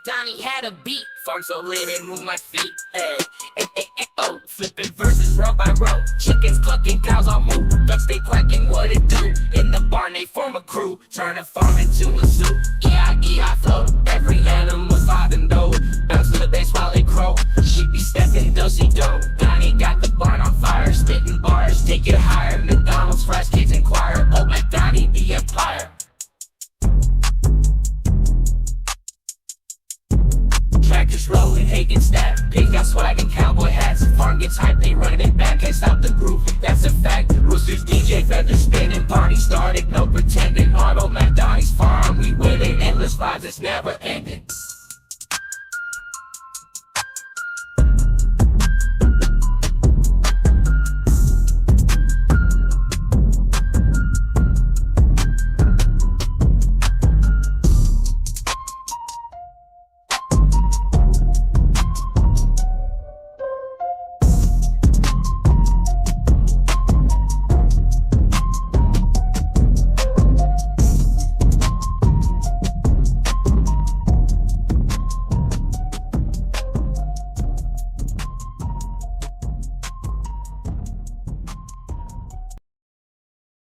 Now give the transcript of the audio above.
Donny had a beat, farm so lit and move my feet. Ehh-Iehh-Iehh-Oh, flippin' verses row by row. Chickens clucking, cows all move, ducks they quackin', what it do? In the barn they form a crew, turn a farm into a zoo. Ehh-Iehh-Iehh-I flow, every animal's vibing though. Bounce to the bass while they crow, sheep be steppin' do-si-do. Donny got the barn on fire, spittin' bars, take it higher. Macdonald's fries, kids inquire, oh Mac Donny the empire. Tractors rolling, Hagen stab, pig got swag and cowboy hats. Farm gets hype, they run it back, can't stop the groove, that's a fact. Roosters, DJ, feathers spinning, party started, no pretending. Auto Mac Donny's farm, we winning, endless vibes, it's never ending.